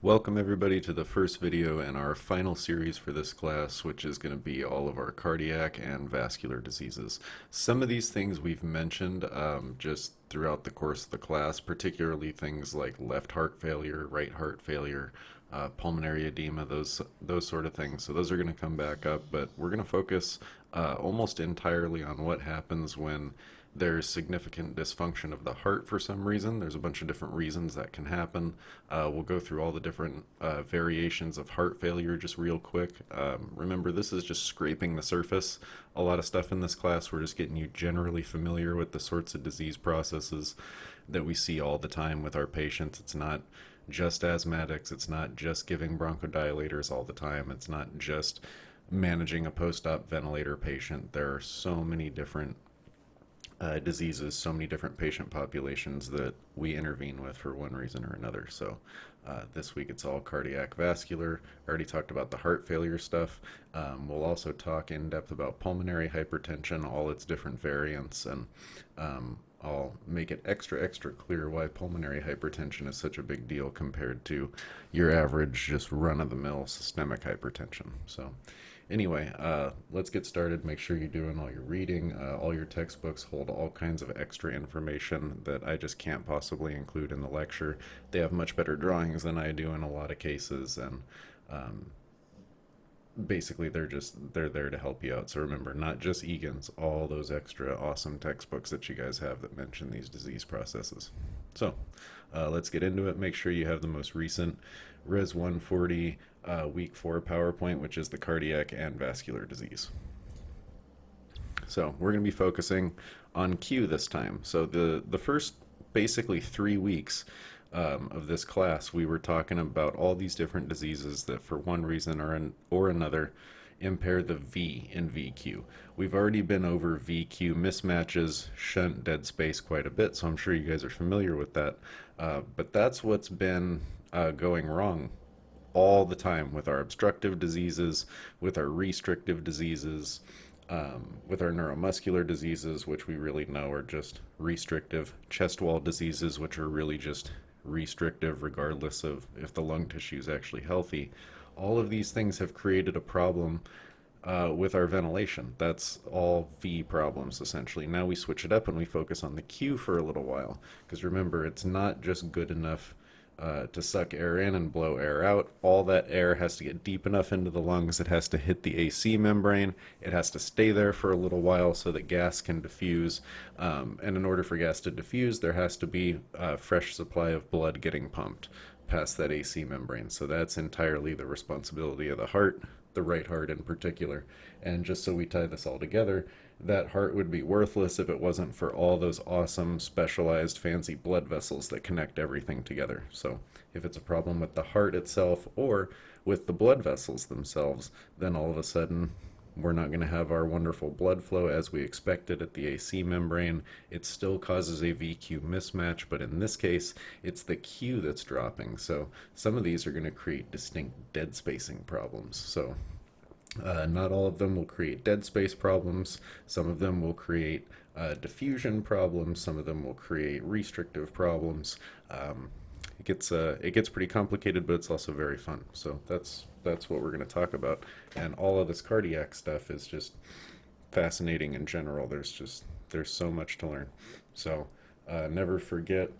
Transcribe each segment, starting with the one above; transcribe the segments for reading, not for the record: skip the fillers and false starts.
Welcome everybody to the first video in our final series for this class, which is going to be all of our cardiac and vascular diseases. Some of these things we've mentioned just throughout the course of the class, particularly things like left heart failure, right heart failure, pulmonary edema, those sort of things. So those are going to come back up, but we're going to focus almost entirely on what happens when there's significant dysfunction of the heart for some reason. There's a bunch of different reasons that can happen. We'll go through all the different variations of heart failure just real quick. Remember, this is just scraping the surface. A lot of stuff in this class, we're just getting you generally familiar with the sorts of disease processes that we see all the time with our patients. It's not just asthmatics. It's not just giving bronchodilators all the time. It's not just managing a post-op ventilator patient. There are so many different diseases, so many different patient populations that we intervene with for one reason or another. So this week it's all cardiac vascular. I already talked about the heart failure stuff. We'll also talk in depth about pulmonary hypertension, all its different variants, and I'll make it extra clear why pulmonary hypertension is such a big deal compared to your average just run-of-the-mill systemic hypertension. So anyway, let's get started. Make sure you're doing all your reading. All your textbooks hold all kinds of extra information that I just can't possibly include in the lecture. They have much better drawings than I do in a lot of cases, and basically they're there to help you out. So remember, not just Egan's, all those extra awesome textbooks that you guys have that mention these disease processes. So let's get into it. Make sure you have the most recent Res 140 week 4 PowerPoint, which is the cardiac and vascular disease. So we're going to be focusing on Q this time. So the first basically 3 weeks of this class, we were talking about all these different diseases that for one reason or another impair the V in VQ. We've already been over VQ mismatches, shunt, dead space quite a bit, so I'm sure you guys are familiar with that. But that's what's been going wrong all the time with our obstructive diseases, with our restrictive diseases, with our neuromuscular diseases, which we really know are just restrictive, chest wall diseases, which are really just restrictive regardless of if the lung tissue is actually healthy. All of these things have created a problem with our ventilation. That's all V problems essentially. Now we switch it up and we focus on the Q for a little while, because remember, it's not just good enough to suck air in and blow air out. All that air has to get deep enough into the lungs. It has to hit the AC membrane. It has to stay there for a little while so that gas can diffuse. And in order for gas to diffuse, there has to be a fresh supply of blood getting pumped past that AC membrane. So that's entirely the responsibility of the heart, the right heart in particular. And just so we tie this all together, that heart would be worthless if it wasn't for all those awesome, specialized, fancy blood vessels that connect everything together. So if it's a problem with the heart itself or with the blood vessels themselves, then all of a sudden we're not going to have our wonderful blood flow as we expected at the AC membrane. It still causes a VQ mismatch, but in this case, it's the Q that's dropping. So some of these are going to create distinct dead spacing problems. So not all of them will create dead space problems. Some of them will create diffusion problems. Some of them will create restrictive problems. It gets pretty complicated, but it's also very fun. So that's what we're going to talk about. And all of this cardiac stuff is just fascinating in general. There's so much to learn. So never forget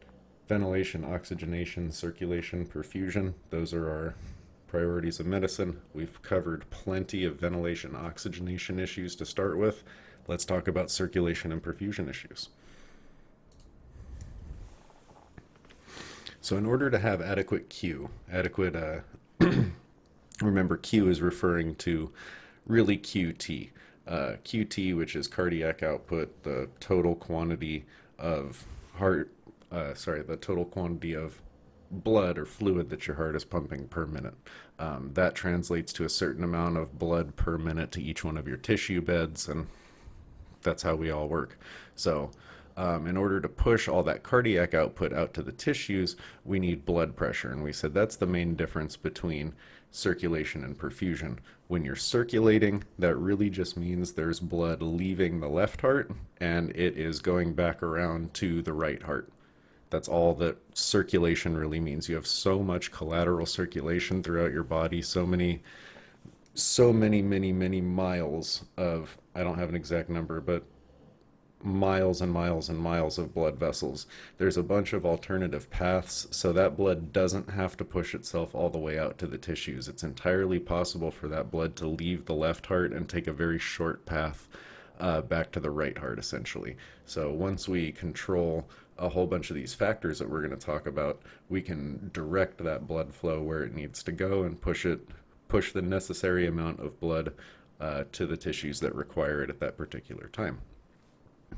ventilation, oxygenation, circulation, perfusion. Those are our priorities of medicine. We've covered plenty of ventilation, oxygenation issues to start with. Let's talk about circulation and perfusion issues. So in order to have adequate Q, remember Q is referring to really QT. QT, which is cardiac output, the total quantity of the total quantity of blood or fluid that your heart is pumping per minute. That translates to a certain amount of blood per minute to each one of your tissue beds, and that's how we all work. So in order to push all that cardiac output out to the tissues, we need blood pressure. And we said that's the main difference between circulation and perfusion. When you're circulating, that really just means there's blood leaving the left heart and it is going back around to the right heart. That's all that circulation really means. You have so much collateral circulation throughout your body, many miles of, I don't have an exact number, but miles and miles and miles of blood vessels. There's a bunch of alternative paths, so that blood doesn't have to push itself all the way out to the tissues. It's entirely possible for that blood to leave the left heart and take a very short path back to the right heart, essentially. So once we control a whole bunch of these factors that we're going to talk about, we can direct that blood flow where it needs to go and push the necessary amount of blood to the tissues that require it at that particular time.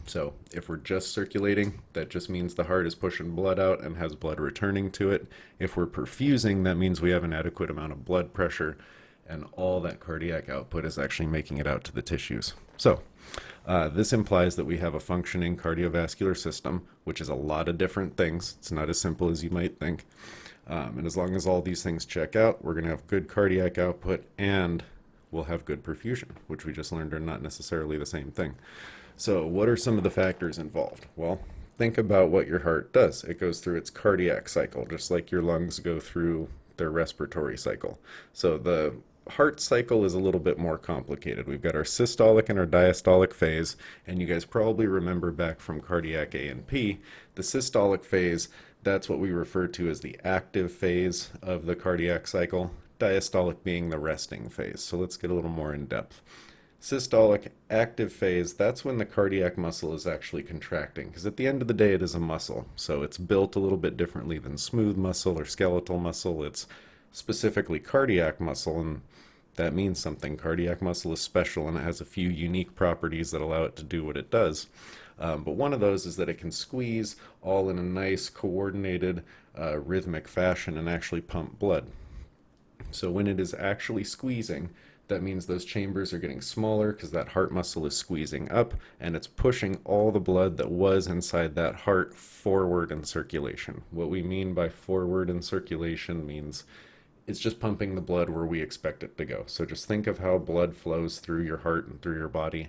So if we're just circulating, that just means the heart is pushing blood out and has blood returning to it. If we're perfusing, that means we have an adequate amount of blood pressure and all that cardiac output is actually making it out to the tissues. So this implies that we have a functioning cardiovascular system, which is a lot of different things. It's not as simple as you might think. And as long as all these things check out, we're going to have good cardiac output and we'll have good perfusion, which we just learned are not necessarily the same thing. So what are some of the factors involved? Well, think about what your heart does. It goes through its cardiac cycle, just like your lungs go through their respiratory cycle. So the heart cycle is a little bit more complicated. We've got our systolic and our diastolic phase, and you guys probably remember back from cardiac A&P, the systolic phase, that's what we refer to as the active phase of the cardiac cycle, diastolic being the resting phase. So let's get a little more in depth. Systolic active phase, that's when the cardiac muscle is actually contracting, because at the end of the day it is a muscle, so it's built a little bit differently than smooth muscle or skeletal muscle. It's specifically cardiac muscle, and that means something. Cardiac muscle is special and it has a few unique properties that allow it to do what it does. But one of those is that it can squeeze all in a nice coordinated rhythmic fashion and actually pump blood. So when it is actually squeezing, that means those chambers are getting smaller because that heart muscle is squeezing up and it's pushing all the blood that was inside that heart forward in circulation. What we mean by forward in circulation means it's just pumping the blood where we expect it to go. So just think of how blood flows through your heart and through your body.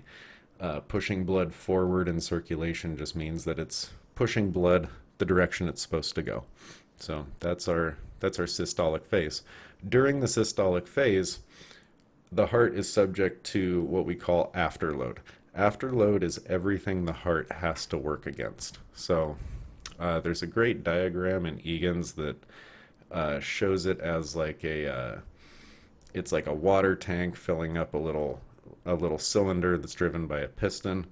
Pushing blood forward in circulation just means that it's pushing blood the direction it's supposed to go. So that's our systolic phase. During the systolic phase, the heart is subject to what we call afterload. Afterload is everything the heart has to work against. So there's a great diagram in Egan's that shows it as like it's like a water tank filling up a little cylinder that's driven by a piston.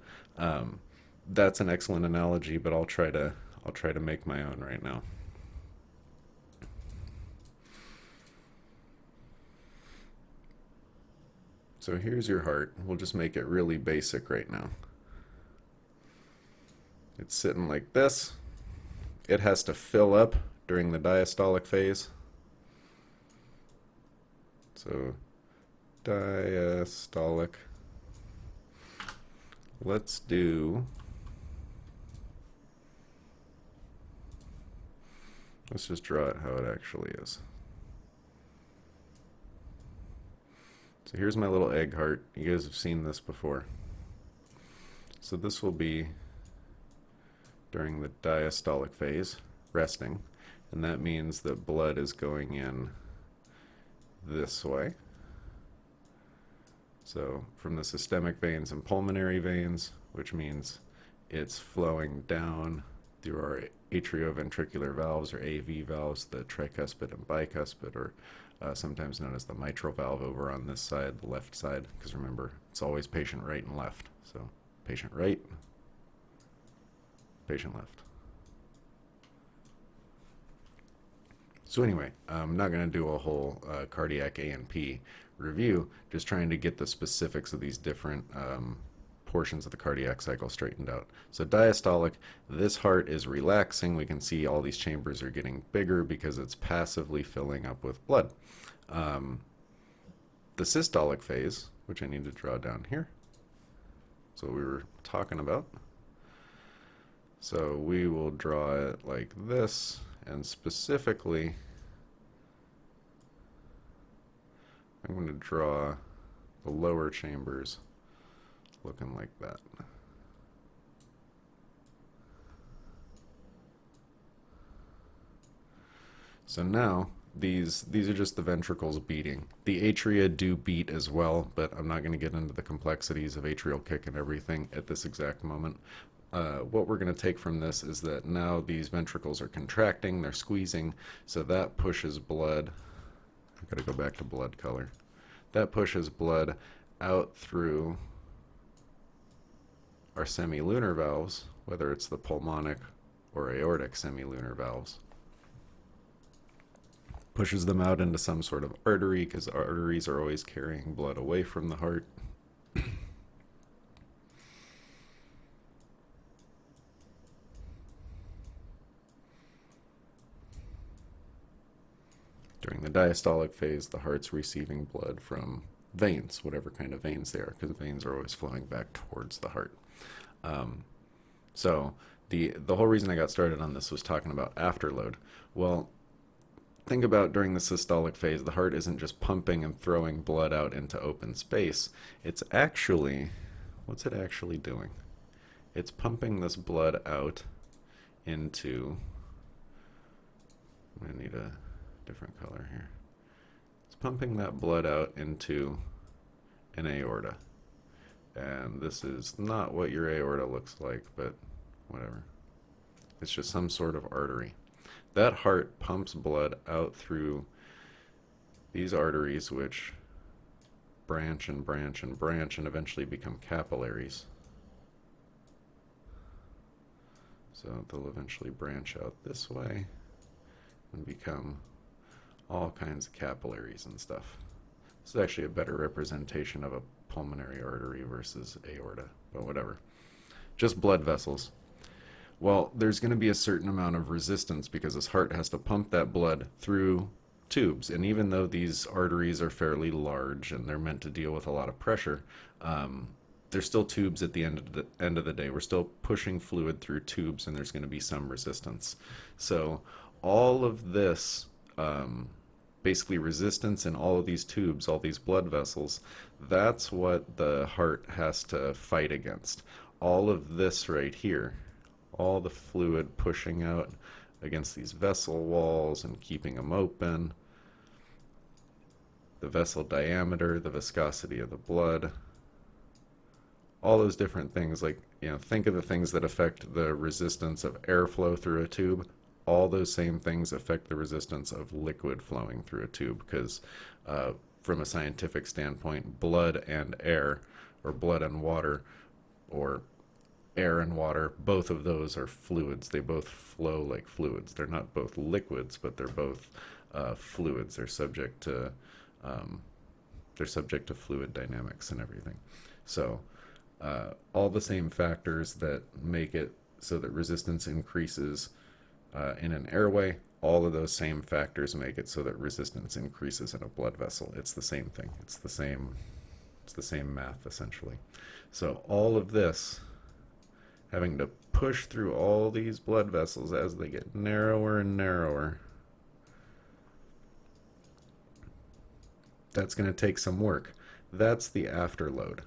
That's an excellent analogy, but I'll try to make my own right now. So here's your heart. We'll just make it really basic right now. It's sitting like this. It has to fill up during the diastolic phase. So diastolic. Let's just draw it how it actually is. So here's my little egg heart. You guys have seen this before. So this will be during the diastolic phase, resting, and that means that blood is going in this way. So from the systemic veins and pulmonary veins, which means it's flowing down through our atrioventricular valves or AV valves, the tricuspid and bicuspid, or sometimes known as the mitral valve over on this side, the left side, because remember, it's always patient right and left. So patient right, patient left. So anyway, I'm not going to do a whole cardiac A&P review, just trying to get the specifics of these different portions of the cardiac cycle straightened out. So diastolic, this heart is relaxing. We can see all these chambers are getting bigger because it's passively filling up with blood. The systolic phase, which I need to draw down here, so we were talking about. So we will draw it like this, and specifically I'm going to draw the lower chambers looking like that. So now these are just the ventricles beating. The atria do beat as well, but I'm not going to get into the complexities of atrial kick and everything at this exact moment. What we're going to take from this is that now these ventricles are contracting, they're squeezing, so that pushes blood. I've got to go back to blood color. That pushes blood out through our semilunar valves, whether it's the pulmonic or aortic semilunar valves. Pushes them out into some sort of artery, because arteries are always carrying blood away from the heart. During the diastolic phase, the heart's receiving blood from veins, whatever kind of veins they are, because veins are always flowing back towards the heart. So the whole reason I got started on this was talking about afterload. Well, think about during the systolic phase, the heart isn't just pumping and throwing blood out into open space. It's actually, what's it actually doing? It's pumping this blood out into, I'm going to need a different color here. It's pumping that blood out into an aorta. And this is not what your aorta looks like, but whatever. It's just some sort of artery. That heart pumps blood out through these arteries, which branch and branch and branch and eventually become capillaries. So they'll eventually branch out this way and become all kinds of capillaries and stuff. This is actually a better representation of a pulmonary artery versus aorta, but whatever. Just blood vessels. Well, there's going to be a certain amount of resistance because this heart has to pump that blood through tubes. And even though these arteries are fairly large and they're meant to deal with a lot of pressure, there's still tubes at the end of the day. We're still pushing fluid through tubes, and there's going to be some resistance. So all of this, basically resistance in all of these tubes, all these blood vessels, that's what the heart has to fight against. All of this right here, all the fluid pushing out against these vessel walls and keeping them open, the vessel diameter, the viscosity of the blood, all those different things. Like, think of the things that affect the resistance of airflow through a tube. All those same things affect the resistance of liquid flowing through a tube, because from a scientific standpoint, blood and air, or blood and water, or air and water, both of those are fluids. They both flow like fluids. They're not both liquids, but they're both fluids. They're subject to fluid dynamics and everything. So all the same factors that make it so that resistance increases in an airway, all of those same factors make it so that resistance increases in a blood vessel. It's the same thing. It's the same math, essentially. So all of this, having to push through all these blood vessels as they get narrower and narrower, that's going to take some work. That's the afterload.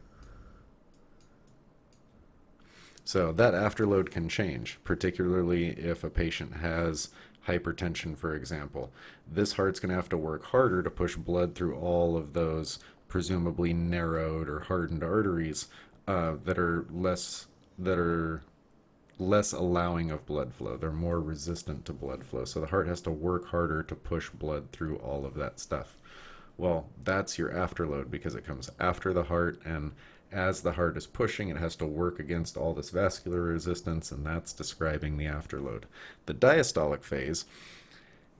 So that afterload can change, particularly if a patient has hypertension, for example. This heart's going to have to work harder to push blood through all of those presumably narrowed or hardened arteries that are less allowing of blood flow. They're more resistant to blood flow. So the heart has to work harder to push blood through all of that stuff. Well, that's your afterload, because it comes after the heart, and as the heart is pushing, it has to work against all this vascular resistance, and that's describing the afterload. The diastolic phase,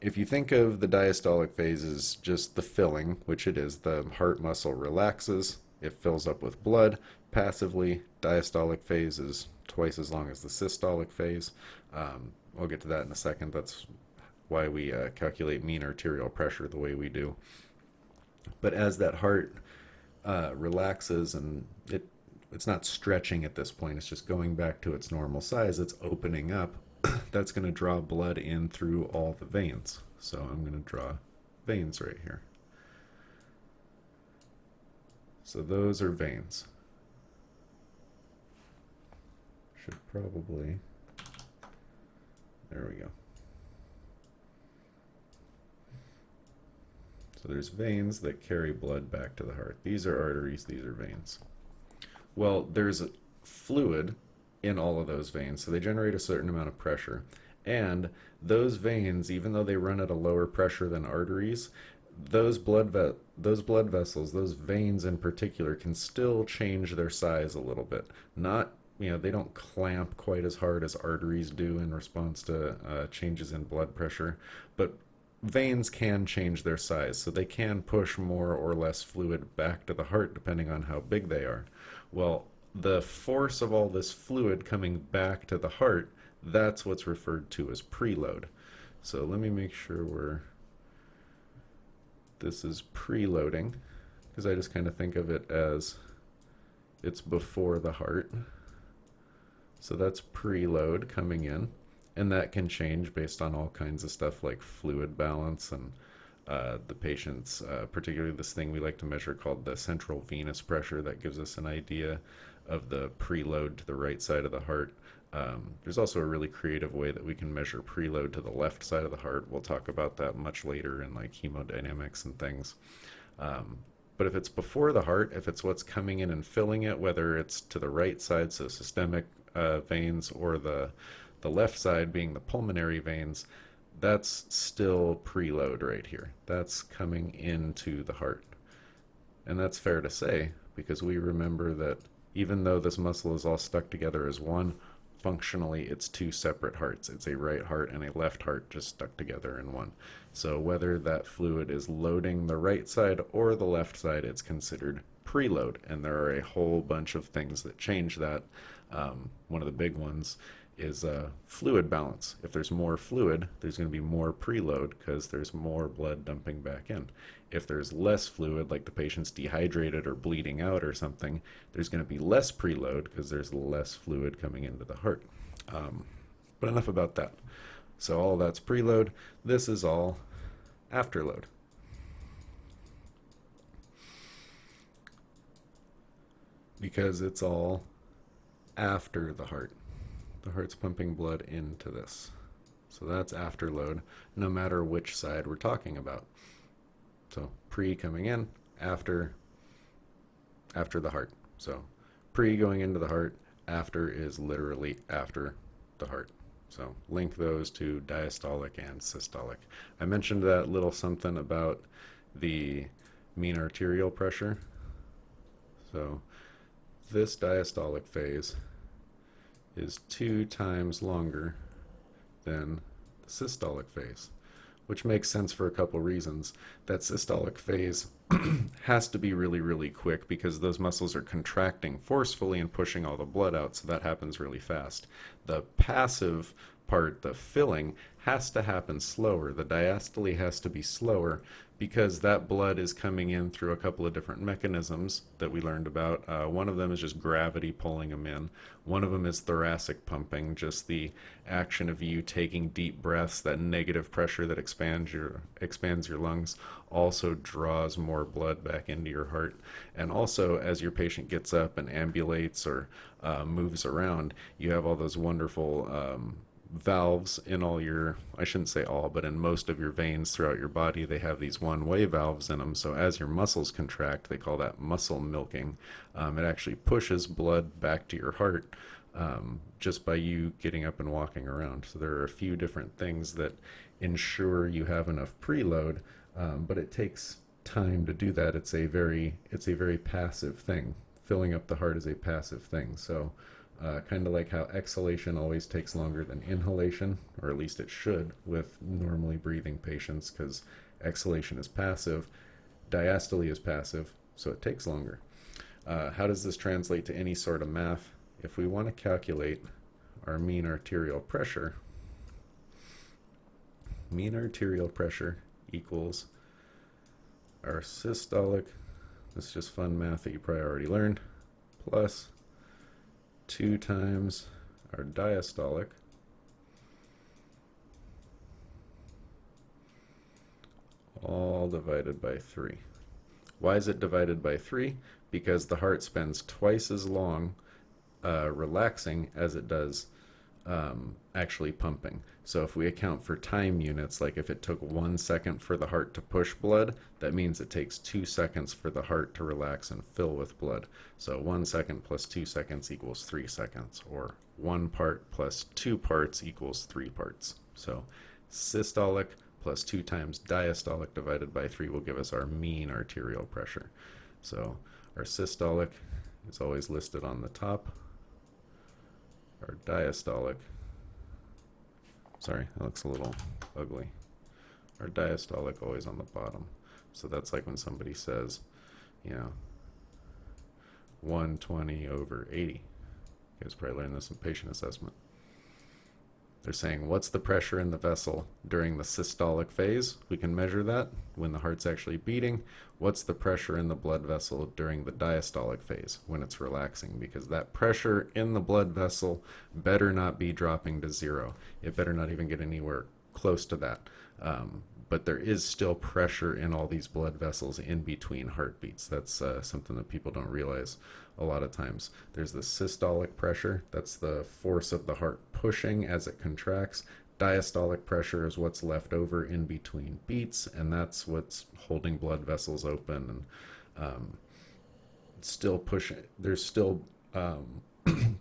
if you think of the diastolic phase as just the filling, which it is, the heart muscle relaxes, it fills up with blood passively. Diastolic phase is twice as long as the systolic phase. I'll get to that in a second. That's why we calculate mean arterial pressure the way we do. But as that heart relaxes, and it's not stretching at this point, it's just going back to its normal size, it's opening up, that's going to draw blood in through all the veins. So I'm going to draw veins right here. So those are veins. Should probably, there we go. So there's veins that carry blood back to the heart. These are arteries, these are veins. Well, there's fluid in all of those veins, so they generate a certain amount of pressure. And those veins, even though they run at a lower pressure than arteries, those blood vessels, those veins in particular, can still change their size a little bit. Not, they don't clamp quite as hard as arteries do in response to changes in blood pressure, but veins can change their size, so they can push more or less fluid back to the heart depending on how big they are. Well, the force of all this fluid coming back to the heart, that's what's referred to as preload. So let me make sure this is preloading, because I just kind of think of it as it's before the heart. So that's preload coming in, and that can change based on all kinds of stuff like fluid balance and the patient's, particularly this thing we like to measure called the central venous pressure, that gives us an idea of the preload to the right side of the heart. There's also a really creative way that we can measure preload to the left side of the heart. We'll talk about that much later in like hemodynamics and things. But if it's before the heart, if it's what's coming in and filling it, whether it's to the right side, so systemic veins, or the left side being the pulmonary veins, that's still preload right here. That's coming into the heart. And that's fair to say, because we remember that even though this muscle is all stuck together as one, functionally it's two separate hearts. It's a right heart and a left heart just stuck together in one. So whether that fluid is loading the right side or the left side, it's considered preload. And there are a whole bunch of things that change that. One of the big ones is fluid balance. If there's more fluid, there's going to be more preload because there's more blood dumping back in. If there's less fluid, like the patient's dehydrated or bleeding out or something, there's going to be less preload because there's less fluid coming into the heart. But enough about that. So all that's preload. This is all afterload. Because it's all after the heart. The heart's pumping blood into this. So that's afterload, no matter which side we're talking about. So pre coming in, after the heart. So pre going into the heart, after is literally after the heart. So link those to diastolic and systolic. I mentioned that little something about the mean arterial pressure. So this diastolic phase is 2 times longer than the systolic phase, which makes sense for a couple reasons. That systolic phase has to be really, really quick because those muscles are contracting forcefully and pushing all the blood out, so that happens really fast. The passive part, the filling, has to happen slower. The diastole has to be slower because that blood is coming in through a couple of different mechanisms that we learned about. One of them is just gravity pulling them in. One of them is thoracic pumping, just the action of you taking deep breaths. That negative pressure that expands your lungs also draws more blood back into your heart. And also, as your patient gets up and ambulates or moves around, you have all those wonderful valves in all your, I shouldn't say all, but in most of your veins throughout your body. They have these one-way valves in them, so as your muscles contract, they call that muscle milking. It actually pushes blood back to your heart just by you getting up and walking around. So there are a few different things that ensure you have enough preload, but it takes time to do that. It's a very passive thing. Filling up the heart is a passive thing. So kind of like how exhalation always takes longer than inhalation, or at least it should with normally breathing patients, because exhalation is passive, diastole is passive, so it takes longer. How does this translate to any sort of math? If we want to calculate our mean arterial pressure equals our systolic, this is just fun math that you probably already learned, plus 2 times our diastolic all divided by 3. Why is it divided by 3? Because the heart spends twice as long relaxing as it does actually pumping. So if we account for time units, like if it took 1 second for the heart to push blood, that means it takes 2 seconds for the heart to relax and fill with blood. So 1 second plus 2 seconds equals 3 seconds, or 1 part plus 2 parts equals 3 parts. So systolic plus 2 times diastolic divided by 3 will give us our mean arterial pressure. So our systolic is always listed on the top. Our diastolic, sorry, that looks a little ugly. Our diastolic always on the bottom. So that's like when somebody says, 120/80. You guys probably learned this in patient assessment. They're saying, what's the pressure in the vessel during the systolic phase? We can measure that when the heart's actually beating. What's the pressure in the blood vessel during the diastolic phase when it's relaxing? Because that pressure in the blood vessel better not be dropping to 0. It better not even get anywhere close to that. But there is still pressure in all these blood vessels in between heartbeats. That's something that people don't realize a lot of times. There's the systolic pressure. That's the force of the heart pushing as it contracts. Diastolic pressure is what's left over in between beats, and that's what's holding blood vessels open and still pushing. There's still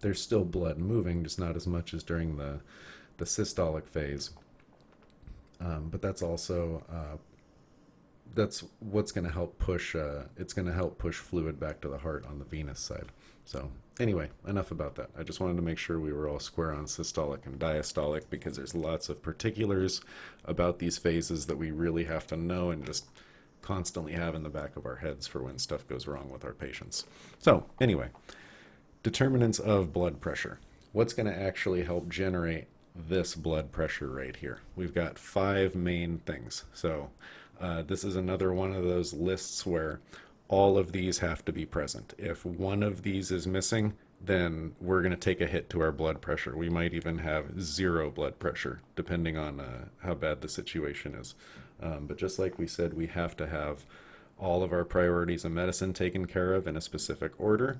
there's still blood moving, just not as much as during the systolic phase. But that's also that's what's going to help push. It's going to help push fluid back to the heart on the venous side. So anyway, enough about that. I just wanted to make sure we were all square on systolic and diastolic, because there's lots of particulars about these phases that we really have to know and just constantly have in the back of our heads for when stuff goes wrong with our patients. So anyway, determinants of blood pressure. What's going to actually help generate this blood pressure right here? We've got 5 main things. So this is another one of those lists where all of these have to be present. If one of these is missing, then we're going to take a hit to our blood pressure. We might even have 0 blood pressure, depending on how bad the situation is. But just like we said, we have to have all of our priorities of medicine taken care of in a specific order.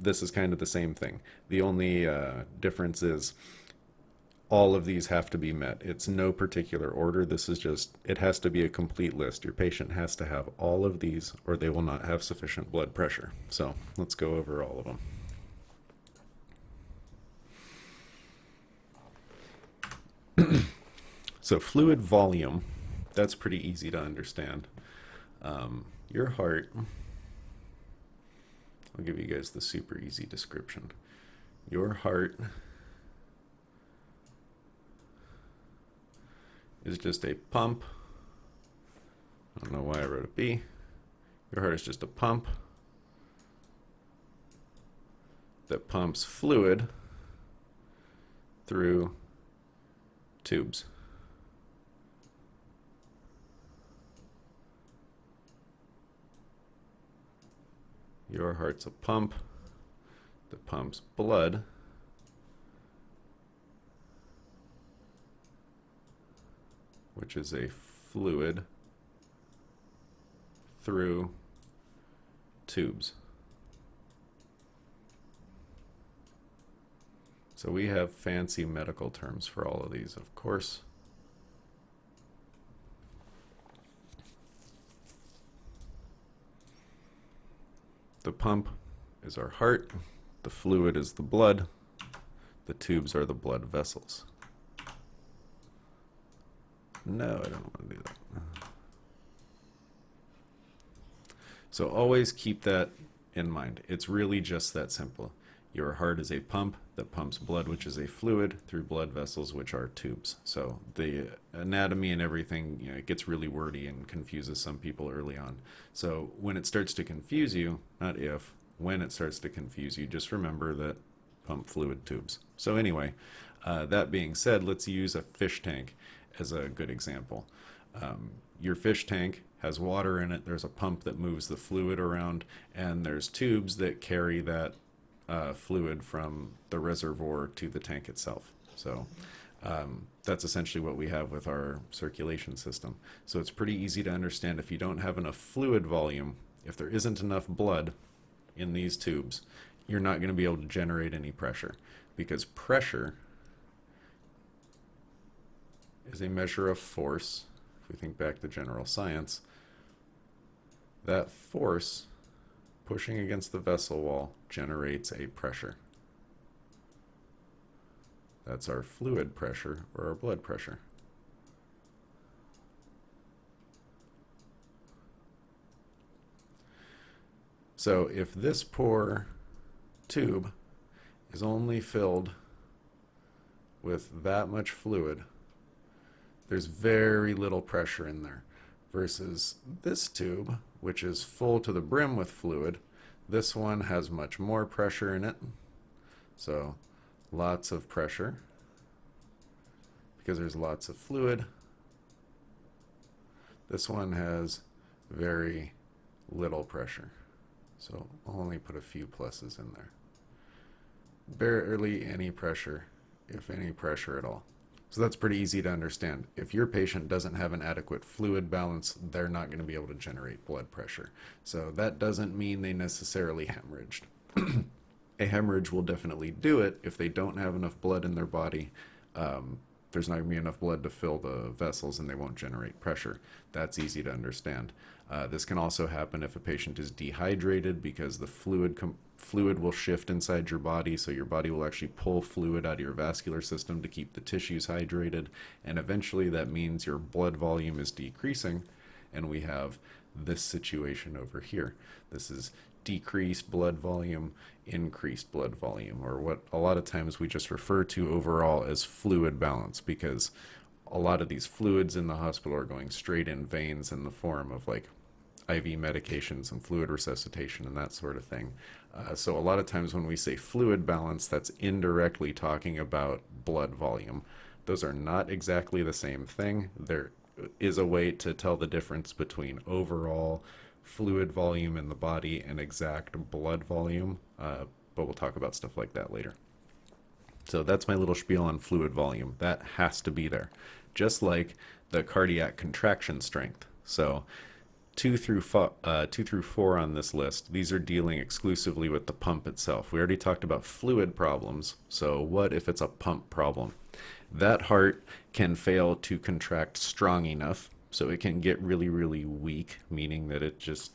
This is kind of the same thing. The only difference is all of these have to be met. It's no particular order. This is just, it has to be a complete list. Your patient has to have all of these or they will not have sufficient blood pressure. So let's go over all of them. So fluid volume, that's pretty easy to understand. Your heart, I'll give you guys the super easy description. Your heart is just a pump. I don't know why I wrote a B. Your heart is just a pump that pumps fluid through tubes. Your heart's a pump that pumps blood which is a fluid through tubes. So we have fancy medical terms for all of these, of course. The pump is our heart, the fluid is the blood, the tubes are the blood vessels. No, I don't want to do that. So always keep that in mind. It's really just that simple. Your heart is a pump that pumps blood, which is a fluid, through blood vessels, which are tubes. So the anatomy and everything, it gets really wordy and confuses some people early on. So when it starts to confuse you, not if, when it starts to confuse you, just remember that pump, fluid, tubes. So anyway, that being said, let's use a fish tank as a good example. Your fish tank has water in it. There's a pump that moves the fluid around, and there's tubes that carry that fluid from the reservoir to the tank itself. So that's essentially what we have with our circulation system. So it's pretty easy to understand if you don't have enough fluid volume, if there isn't enough blood in these tubes, you're not going to be able to generate any pressure, because pressure is a measure of force. If we think back to general science, that force pushing against the vessel wall generates a pressure. That's our fluid pressure or our blood pressure. So if this poor tube is only filled with that much fluid, there's very little pressure in there. Versus this tube, which is full to the brim with fluid, this one has much more pressure in it. So lots of pressure because there's lots of fluid. This one has very little pressure. So I'll only put a few pluses in there. Barely any pressure, if any pressure at all. So that's pretty easy to understand. If your patient doesn't have an adequate fluid balance, they're not going to be able to generate blood pressure. So that doesn't mean they necessarily hemorrhaged. A hemorrhage will definitely do it if they don't have enough blood in their body. There's not going to be enough blood to fill the vessels and they won't generate pressure. That's easy to understand. This can also happen if a patient is dehydrated because the fluid will shift inside your body, so your body will actually pull fluid out of your vascular system to keep the tissues hydrated, and eventually that means your blood volume is decreasing, and we have this situation over here. This is decreased blood volume, increased blood volume, or what a lot of times we just refer to overall as fluid balance, because a lot of these fluids in the hospital are going straight in veins in the form of like IV medications and fluid resuscitation and that sort of thing. So a lot of times when we say fluid balance, that's indirectly talking about blood volume. Those are not exactly the same thing. There is a way to tell the difference between overall fluid volume in the body and exact blood volume, but we'll talk about stuff like that later. So that's my little spiel on fluid volume. That has to be there, just like the cardiac contraction strength. So 2 through 4 on this list, these are dealing exclusively with the pump itself. We already talked about fluid problems, so what if it's a pump problem? That heart can fail to contract strong enough, so it can get really, really weak, meaning that it just,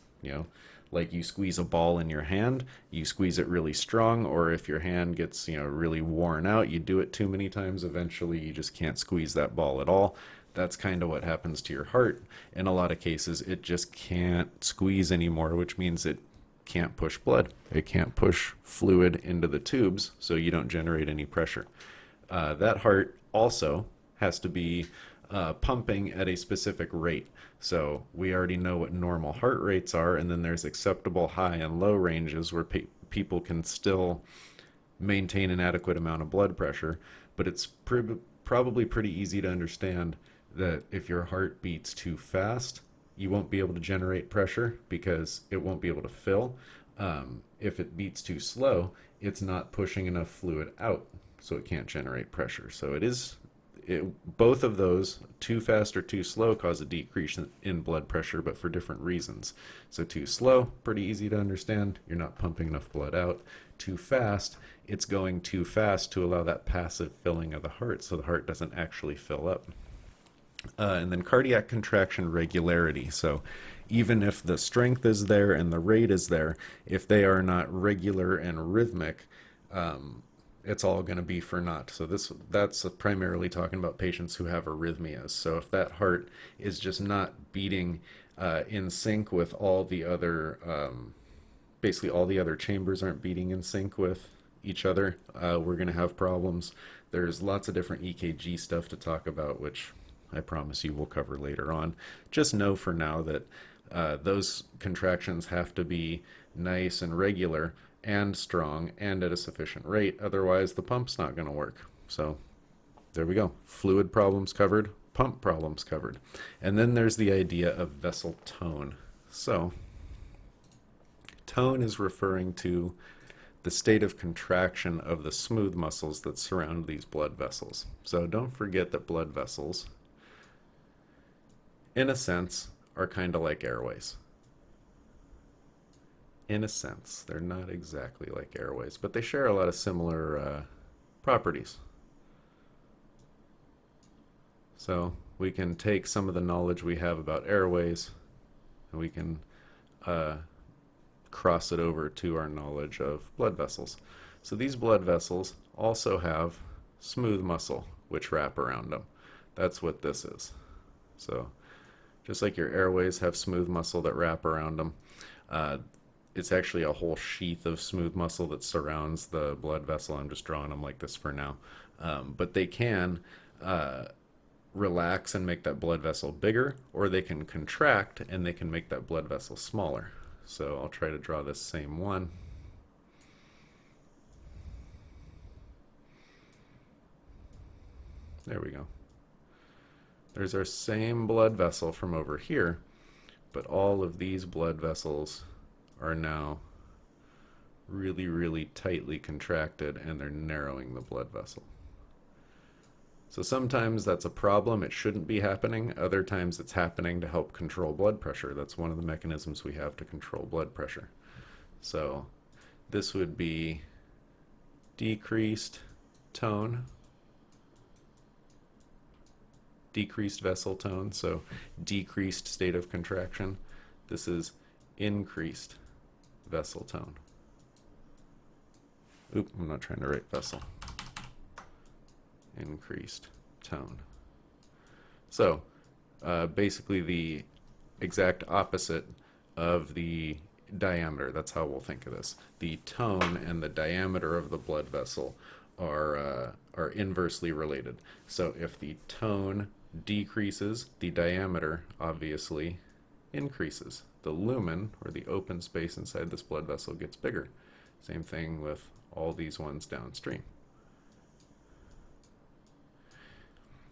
like you squeeze a ball in your hand, you squeeze it really strong, or if your hand gets, really worn out, you do it too many times, eventually you just can't squeeze that ball at all. That's kind of what happens to your heart. In a lot of cases, it just can't squeeze anymore, which means it can't push blood. It can't push fluid into the tubes, so you don't generate any pressure. That heart also has to be pumping at a specific rate. So we already know what normal heart rates are, and then there's acceptable high and low ranges where people can still maintain an adequate amount of blood pressure, but it's probably pretty easy to understand that if your heart beats too fast, you won't be able to generate pressure because it won't be able to fill. If it beats too slow, it's not pushing enough fluid out, so it can't generate pressure. So both of those, too fast or too slow, cause a decrease in blood pressure, but for different reasons. So too slow, pretty easy to understand. You're not pumping enough blood out. Too fast, it's going too fast to allow that passive filling of the heart, so the heart doesn't actually fill up. And then cardiac contraction regularity. So even if the strength is there and the rate is there, if they are not regular and rhythmic, it's all going to be for naught. So that's primarily talking about patients who have arrhythmias. So if that heart is just not beating in sync with all the other, basically all the other chambers aren't beating in sync with each other, we're going to have problems. There's lots of different EKG stuff to talk about, which I promise you we'll cover later on. Just know for now that those contractions have to be nice and regular and strong and at a sufficient rate. Otherwise, the pump's not going to work. So there we go. Fluid problems covered, pump problems covered. And then there's the idea of vessel tone. So tone is referring to the state of contraction of the smooth muscles that surround these blood vessels. So don't forget that blood vessels, in a sense, are kind of like airways. In a sense, they're not exactly like airways, but they share a lot of similar properties. So we can take some of the knowledge we have about airways and we can cross it over to our knowledge of blood vessels. So these blood vessels also have smooth muscle which wrap around them. That's what this is. So just like your airways have smooth muscle that wrap around them, it's actually a whole sheath of smooth muscle that surrounds the blood vessel. I'm just drawing them like this for now. But they can relax and make that blood vessel bigger, or they can contract and they can make that blood vessel smaller. So I'll try to draw this same one. There we go. There's our same blood vessel from over here, but all of these blood vessels are now really, really tightly contracted and they're narrowing the blood vessel. So sometimes that's a problem. It shouldn't be happening. Other times it's happening to help control blood pressure. That's one of the mechanisms we have to control blood pressure. So this would be decreased tone, decreased vessel tone, so decreased state of contraction. This is increased vessel tone. Oop, I'm not trying to write vessel. Increased tone. So basically the exact opposite of the diameter. That's how we'll think of this. The tone and the diameter of the blood vessel are inversely related. So if the tone decreases, the diameter obviously increases. The lumen, or the open space inside this blood vessel, gets bigger. Same thing with all these ones downstream.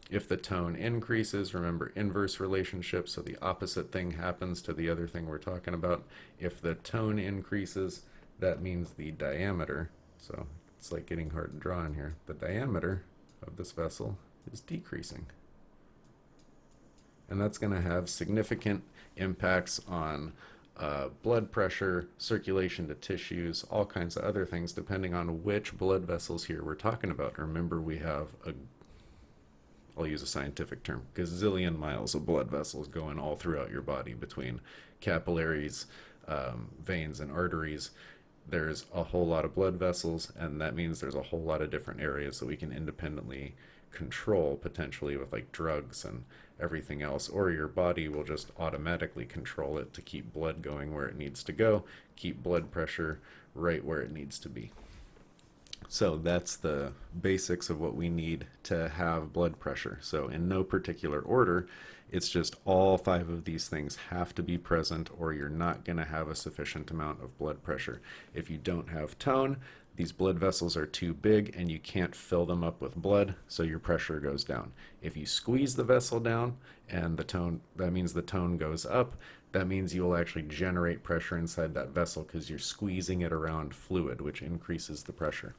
If the tone increases, remember inverse relationship, so the opposite thing happens to the other thing we're talking about. If the tone increases, that means the diameter, so it's like getting hard to draw in here, the diameter of this vessel is decreasing. And that's going to have significant impacts on blood pressure, circulation to tissues, all kinds of other things, depending on which blood vessels here we're talking about. Remember, we have I'll use a scientific term, gazillion miles of blood vessels going all throughout your body between capillaries, veins, and arteries. There's a whole lot of blood vessels, and that means there's a whole lot of different areas that we can independently control, potentially with like drugs and everything else, or your body will just automatically control it to keep blood going where it needs to go, keep blood pressure right where it needs to be. So that's the basics of what we need to have blood pressure. So in no particular order, it's just all 5 of these things have to be present or you're not going to have a sufficient amount of blood pressure. If you don't have tone, these blood vessels are too big and you can't fill them up with blood, so your pressure goes down. If you squeeze the vessel down and the tone, that means the tone goes up, that means you will actually generate pressure inside that vessel because you're squeezing it around fluid, which increases the pressure.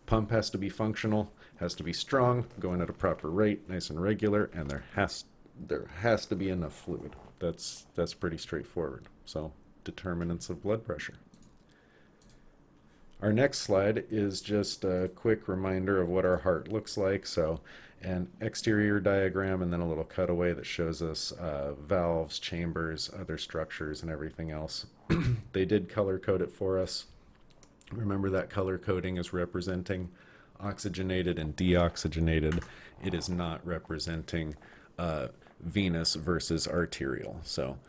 Pump has to be functional, has to be strong, going at a proper rate, nice and regular, and there has to be enough fluid. That's pretty straightforward. So, determinants of blood pressure. Our next slide is just a quick reminder of what our heart looks like. So, an exterior diagram and then a little cutaway that shows us valves, chambers, other structures, and everything else. They did color code it for us. Remember that color coding is representing oxygenated and deoxygenated. It is not representing venous versus arterial. So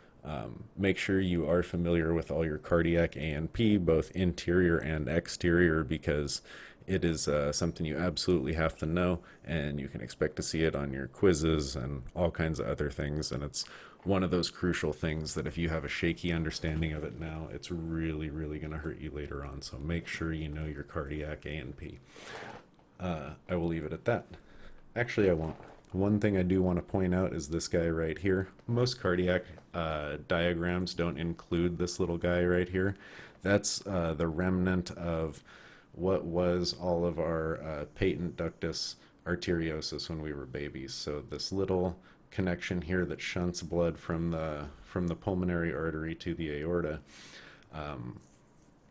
make sure you are familiar with all your cardiac A&P, both interior and exterior, because it is something you absolutely have to know, and you can expect to see it on your quizzes and all kinds of other things. And it's one of those crucial things that if you have a shaky understanding of it now, it's really, really going to hurt you later on. So make sure you know your cardiac A&P. I will leave it at that. Actually, I won't. One thing I do want to point out is this guy right here. Most cardiac diagrams don't include this little guy right here. That's the remnant of what was all of our patent ductus arteriosus when we were babies. So this little connection here that shunts blood from the pulmonary artery to the aorta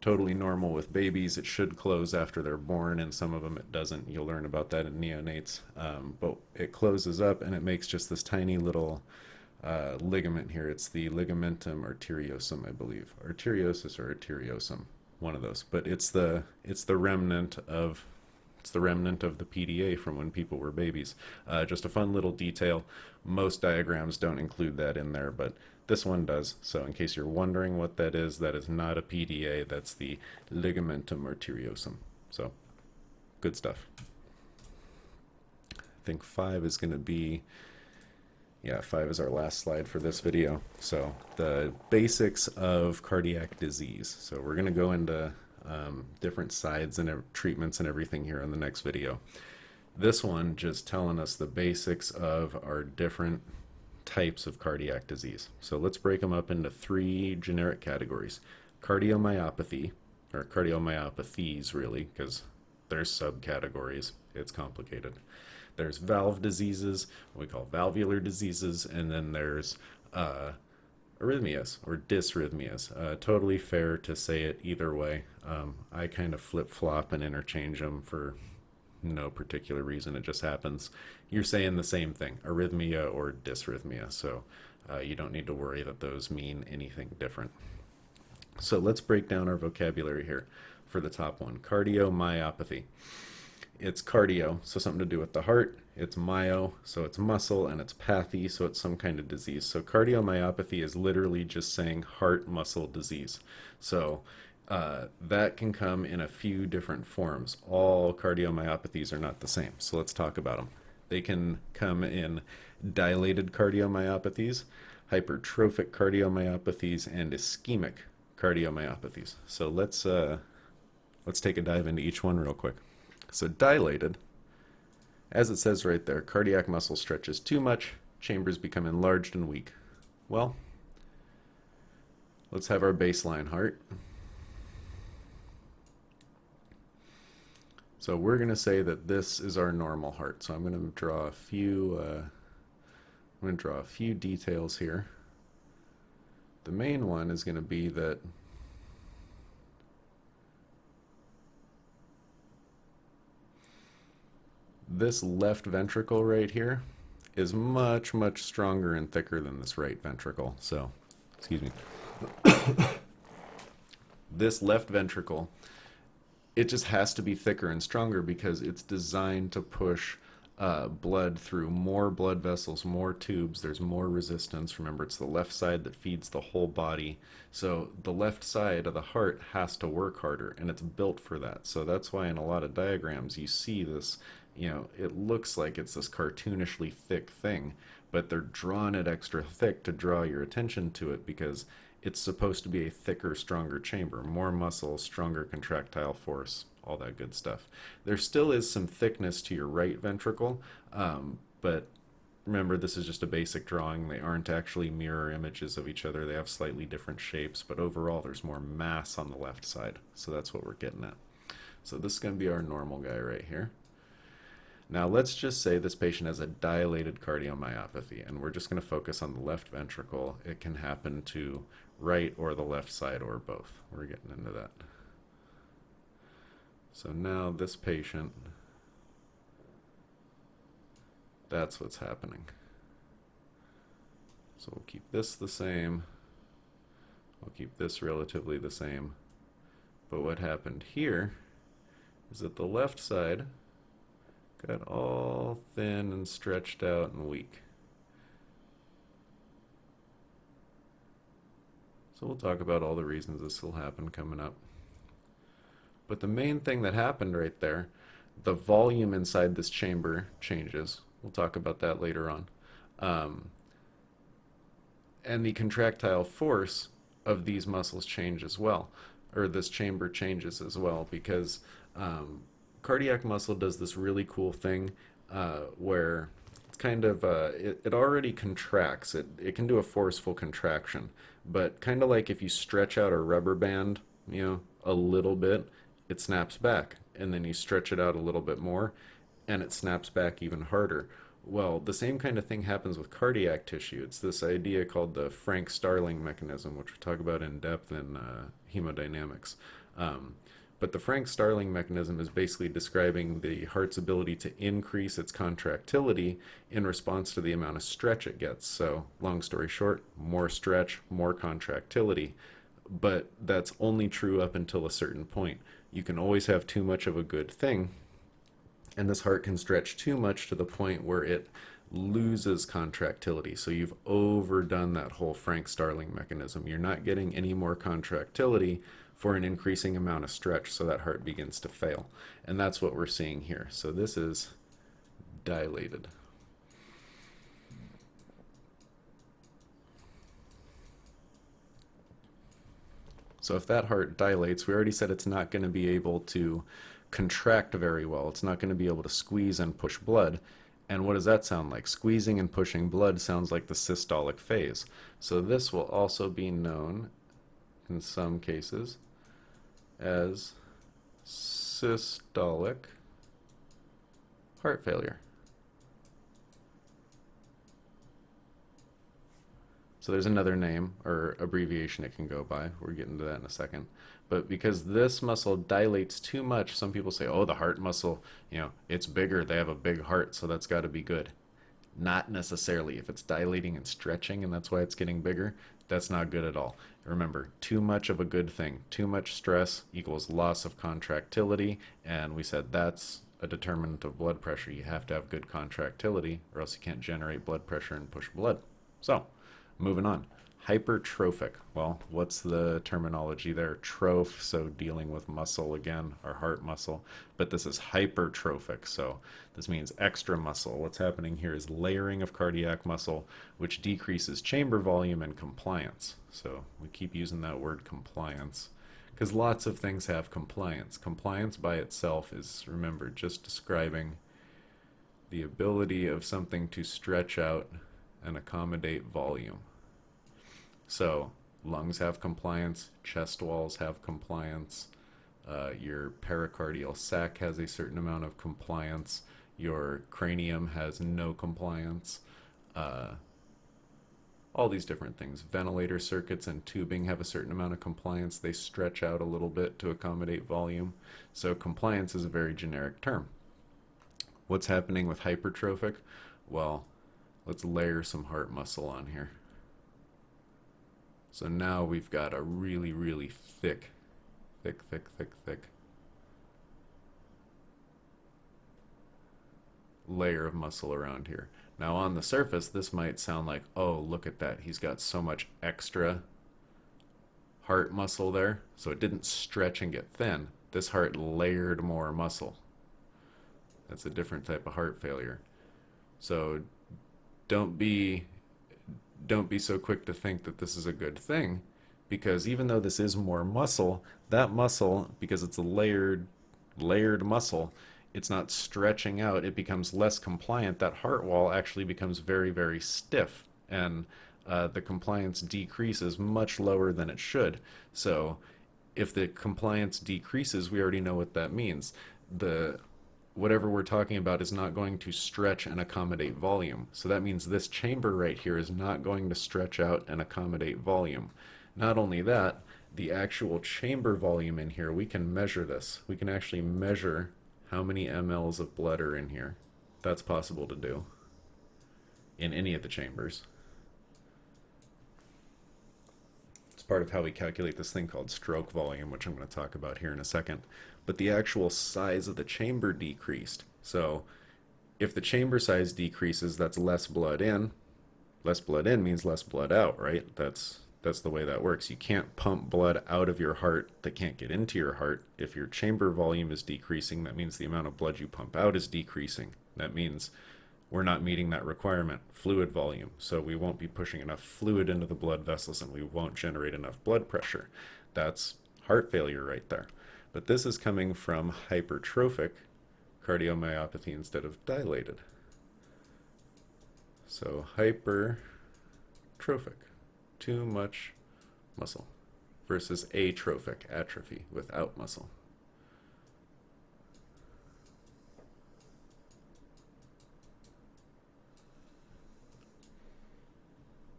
totally normal with babies. It should close after they're born, and some of them it doesn't. You'll learn about that in neonates. But it closes up and it makes just this tiny little ligament here. It's the ligamentum arteriosum, I believe. Arteriosus or arteriosum, one of those. But it's the remnant of the PDA from when people were babies. Just a fun little detail. Most diagrams don't include that in there, but this one does. So in case you're wondering what that is not a PDA. That's the ligamentum arteriosum. So good stuff. I think 5 is going to be, yeah, 5 is our last slide for this video. So the basics of cardiac disease. So we're going to go into different sides and treatments and everything here in the next video. This one just telling us the basics of our different types of cardiac disease. So let's break them up into 3 generic categories. Cardiomyopathy, or cardiomyopathies really, because there's subcategories. It's complicated. There's valve diseases, what we call valvular diseases, and then there's arrhythmias or dysrhythmias. Totally fair to say it either way. I kind of flip-flop and interchange them for no particular reason. It just happens. You're saying the same thing, arrhythmia or dysrhythmia, so you don't need to worry that those mean anything different. So let's break down our vocabulary here for the top one, cardiomyopathy. It's cardio, so something to do with the heart. It's myo, so it's muscle, and it's pathy, so it's some kind of disease. So cardiomyopathy is literally just saying heart muscle disease. So that can come in a few different forms. All cardiomyopathies are not the same, so let's talk about them. They can come in dilated cardiomyopathies, hypertrophic cardiomyopathies, and ischemic cardiomyopathies. So let's take a dive into each one real quick. So dilated, as it says right there, cardiac muscle stretches too much, chambers become enlarged and weak. Well, let's have our baseline heart. So we're going to say that this is our normal heart. So I'm going to draw a few details here. The main one is going to be that this left ventricle right here is much, much stronger and thicker than this right ventricle. So, excuse me. This left ventricle, it just has to be thicker and stronger because it's designed to push blood through more blood vessels, more tubes. There's more resistance. Remember, it's the left side that feeds the whole body. So the left side of the heart has to work harder, and it's built for that. So that's why in a lot of diagrams you see this, it looks like it's this cartoonishly thick thing, but they're drawing it extra thick to draw your attention to it because it's supposed to be a thicker, stronger chamber, more muscle, stronger contractile force, all that good stuff. There still is some thickness to your right ventricle, but remember, this is just a basic drawing. They aren't actually mirror images of each other. They have slightly different shapes, but overall there's more mass on the left side. So that's what we're getting at. So this is going to be our normal guy right here. Now let's just say this patient has a dilated cardiomyopathy, and we're just going to focus on the left ventricle. It can happen to right or the left side or both. We're getting into that. So now this patient, that's what's happening. So we'll keep this the same. We'll keep this relatively the same. But what happened here is that the left side got all thin and stretched out and weak. So we'll talk about all the reasons this will happen coming up. But the main thing that happened right there, the volume inside this chamber changes. We'll talk about that later on. And the contractile force of these muscles change as well, or this chamber changes as well, because cardiac muscle does this really cool thing where it's kind of, it already contracts. It can do a forceful contraction, but kind of like if you stretch out a rubber band, a little bit, it snaps back, and then you stretch it out a little bit more, and it snaps back even harder. Well, the same kind of thing happens with cardiac tissue. It's this idea called the Frank-Starling mechanism, which we talk about in depth in hemodynamics. Um, but the Frank-Starling mechanism is basically describing the heart's ability to increase its contractility in response to the amount of stretch it gets. So, long story short, more stretch, more contractility. But that's only true up until a certain point. You can always have too much of a good thing, and this heart can stretch too much to the point where it loses contractility. So you've overdone that whole Frank-Starling mechanism. You're not getting any more contractility for an increasing amount of stretch, so that heart begins to fail. And that's what we're seeing here. So this is dilated. So if that heart dilates, we already said it's not going to be able to contract very well. It's not going to be able to squeeze and push blood. And what does that sound like? Squeezing and pushing blood sounds like the systolic phase. So this will also be known in some cases as systolic heart failure. So there's another name or abbreviation it can go by. We'll get into that in a second. But because this muscle dilates too much, some people say, oh, the heart muscle, it's bigger. They have a big heart, so that's got to be good. Not necessarily. If it's dilating and stretching and that's why it's getting bigger, that's not good at all. Remember, too much of a good thing. Too much stress equals loss of contractility, and we said that's a determinant of blood pressure. You have to have good contractility or else you can't generate blood pressure and push blood. So, moving on. Hypertrophic. Well, what's the terminology there? Troph, so dealing with muscle again, our heart muscle. But this is hypertrophic, so this means extra muscle. What's happening here is layering of cardiac muscle, which decreases chamber volume and compliance. So we keep using that word compliance because lots of things have compliance. Compliance by itself is, remember, just describing the ability of something to stretch out and accommodate volume. So lungs have compliance, chest walls have compliance, your pericardial sac has a certain amount of compliance, your cranium has no compliance, all these different things. Ventilator circuits and tubing have a certain amount of compliance. They stretch out a little bit to accommodate volume. So compliance is a very generic term. What's happening with hypertrophic? Well, let's layer some heart muscle on here. So now we've got a really, really thick layer of muscle around here. Now on the surface, this might sound like, oh, look at that. He's got so much extra heart muscle there. So it didn't stretch and get thin. This heart layered more muscle. That's a different type of heart failure. So don't be so quick to think that this is a good thing, because even though this is more muscle, that muscle, because it's a layered muscle, it's not stretching out, it becomes less compliant. That heart wall actually becomes very, very stiff, and the compliance decreases much lower than it should. So if the compliance decreases, we already know what that means. Whatever we're talking about is not going to stretch and accommodate volume. So that means this chamber right here is not going to stretch out and accommodate volume. Not only that, the actual chamber volume in here, we can measure this. We can actually measure how many mLs of blood are in here. That's possible to do in any of the chambers. It's part of how we calculate this thing called stroke volume, which I'm going to talk about here in a second. But the actual size of the chamber decreased. So if the chamber size decreases, that's less blood in. Less blood in means less blood out, right? That's the way that works. You can't pump blood out of your heart that can't get into your heart. If your chamber volume is decreasing, that means the amount of blood you pump out is decreasing. That means we're not meeting that requirement, fluid volume. So we won't be pushing enough fluid into the blood vessels and we won't generate enough blood pressure. That's heart failure right there. But this is coming from hypertrophic cardiomyopathy instead of dilated. So hypertrophic, too much muscle, versus atrophic, atrophy, without muscle.